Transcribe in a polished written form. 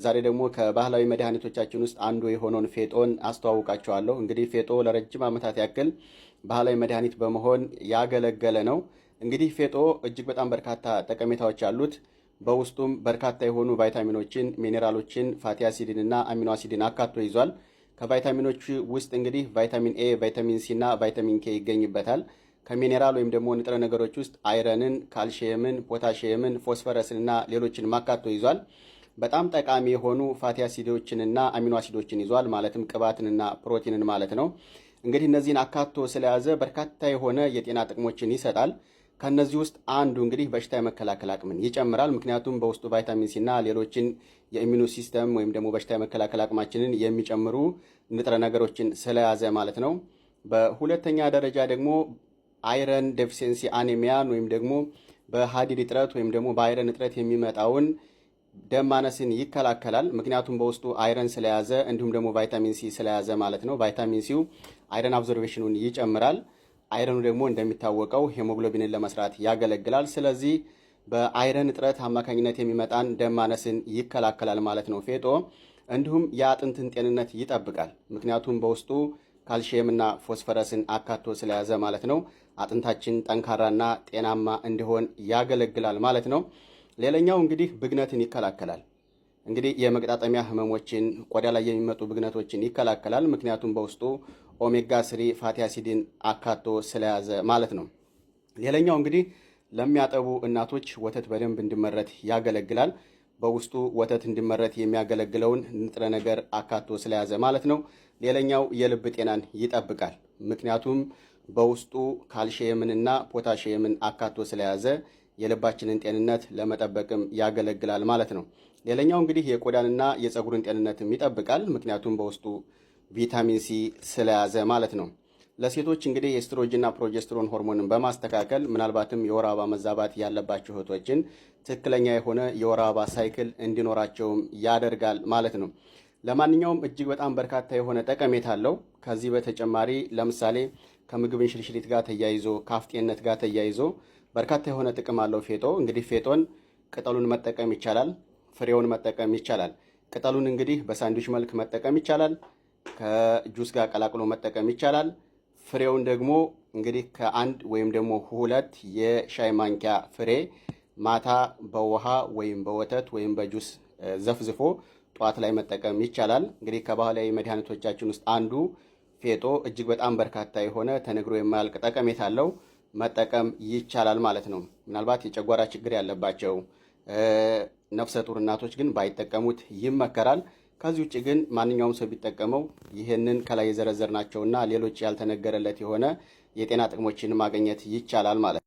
ዛሬ ደግሞ ከባህላዊ መድኃኒቶቻችን ውስጥ አንዱ የሆነውን ፌጦን አስተዋውቃችኋለሁ። እንግዲህ ፌጦ ለረጅም ዓመታት ያክል ባህላዊ መድኃኒት በመሆን ያገለገለ ነው። እንግዲህ ፌጦ እጅግ በጣም በርካታ ጠቀሜታዎች አሉት። በውስጡም በርካታ የሆኑ ቫይታሚኖችን፣ ሚኔራሎችን፣ ፋቲ አሲድን እና አሚኖ አሲድን አካቶ ይዟል። ከቫይታሚኖች ውስጥ እንግዲህ ቫይታሚን ኤ፣ ቫይታሚን ሲ እና ቫይታሚን ኬ ይገኝበታል። ከሚኔራል ወይም ደግሞ ንጥረ ነገሮች ውስጥ አይረንን፣ ካልሽየምን፣ ፖታሽየምን፣ ፎስፈረስን እና ሌሎችን ማካቶ ይዟል። በጣም ጠቃሚ የሆኑ ፋቲ አሲዶችንና አሚኖ አሲዶችን ይዟል። ማለትም ቅባትንና ፕሮቲንን ማለት ነው። እንግዲህ እነዚህን አካቶ ስለያዘ በርካታ የሆነ የጤና ጥቅሞችን ይሰጣል። ከነዚህ ውስጥ አንዱ እንግዲህ በሽታ የመከላከል አቅምን ይጨምራል። ምክንያቱም በውስጡ ቫይታሚን ሲ እና ሌሎችን የኢሚኑ ሲስተም ወይም ደግሞ በሽታ የመከላከል አቅማችንን የሚጨምሩ ንጥረ ነገሮችን ስለያዘ ማለት ነው። በሁለተኛ ደረጃ ደግሞ አይረን ዴፊሲየንሲ አኔሚያን ወይም ደግሞ በሀዲድ እጥረት ወይም ደግሞ በአይረን እጥረት የሚመጣውን ደም ማነስን ይከላከላል። ምክንያቱም በውስጡ አይረን ስለያዘ እንዲሁም ደግሞ ቫይታሚን ሲ ስለያዘ ማለት ነው። ቫይታሚን ሲው አይረን አብዞርቬሽኑን ይጨምራል። አይረኑ ደግሞ እንደሚታወቀው ሄሞግሎቢንን ለመስራት ያገለግላል። ስለዚህ በአይረን እጥረት አማካኝነት የሚመጣን ደም ማነስን ይከላከላል ማለት ነው ፌጦ። እንዲሁም የአጥንትን ጤንነት ይጠብቃል። ምክንያቱም በውስጡ ካልሽየምና ፎስፈረስን አካቶ ስለያዘ ማለት ነው። አጥንታችን ጠንካራና ጤናማ እንዲሆን ያገለግላል ማለት ነው። ሌላኛው እንግዲህ ብግነትን ይከላከላል። እንግዲህ የመገጣጠሚያ ህመሞችን፣ ቆዳ ላይ የሚመጡ ብግነቶችን ይከላከላል። ምክንያቱም በውስጡ ኦሜጋ 3 ፋቲ አሲድን አካቶ ስለያዘ ማለት ነው። ሌላኛው እንግዲህ ለሚያጠቡ እናቶች ወተት በደንብ እንዲመረት ያገለግላል። በውስጡ ወተት እንዲመረት የሚያገለግለውን ንጥረ ነገር አካቶ ስለያዘ ማለት ነው። ሌላኛው የልብ ጤናን ይጠብቃል። ምክንያቱም በውስጡ ካልሽየምንና ፖታሽየምን አካቶ ስለያዘ የልባችንን ጤንነት ለመጠበቅም ያገለግላል ማለት ነው። ሌላኛው እንግዲህ የቆዳንና የፀጉርን ጤንነትም ይጠብቃል። ምክንያቱም በውስጡ ቪታሚን ሲ ስለያዘ ማለት ነው። ለሴቶች እንግዲህ የኤስትሮጅንና ፕሮጀስትሮን ሆርሞንን በማስተካከል ምናልባትም የወር አበባ መዛባት ያለባቸው እህቶችን ትክክለኛ የሆነ የወር አበባ ሳይክል እንዲኖራቸውም ያደርጋል ማለት ነው። ለማንኛውም እጅግ በጣም በርካታ የሆነ ጠቀሜታ አለው። ከዚህ በተጨማሪ ለምሳሌ ከምግብ እንሽርሽሪት ጋር ተያይዞ ከአፍጤነት ጋር ተያይዞ በርካታ የሆነ ጥቅም አለው ፌጦ። እንግዲህ ፌጦን ቅጠሉን መጠቀም ይቻላል፣ ፍሬውን መጠቀም ይቻላል። ቅጠሉን እንግዲህ በሳንድዊች መልክ መጠቀም ይቻላል፣ ከጁስ ጋር ቀላቅሎ መጠቀም ይቻላል። ፍሬውን ደግሞ እንግዲህ ከአንድ ወይም ደግሞ 2 የሻይ ማንኪያ ፍሬ ማታ በውሃ ወይም በወተት ወይም በጁስ ዘፍዝፎ ጠዋት ላይ መጠቀም ይቻላል። እንግዲህ ከባህላዊ መድኃኒቶቻችን ውስጥ አንዱ ፌጦ እጅግ በጣም በርካታ የሆነ ተነግሮ የማያልቅ ጠቀሜታ አለው። መጠቀም ይቻላል ማለት ነው። ምናልባት የጨጓራ ችግር ያለባቸው ነፍሰ ጡር እናቶች ግን ባይጠቀሙት ይመከራል። ከዚህ ውጭ ግን ማንኛውም ሰው ቢጠቀመው ይህንን ከላይ የዘረዘርናቸውና ሌሎች ያልተነገረለት የሆነ የጤና ጥቅሞችን ማግኘት ይቻላል ማለት ነው።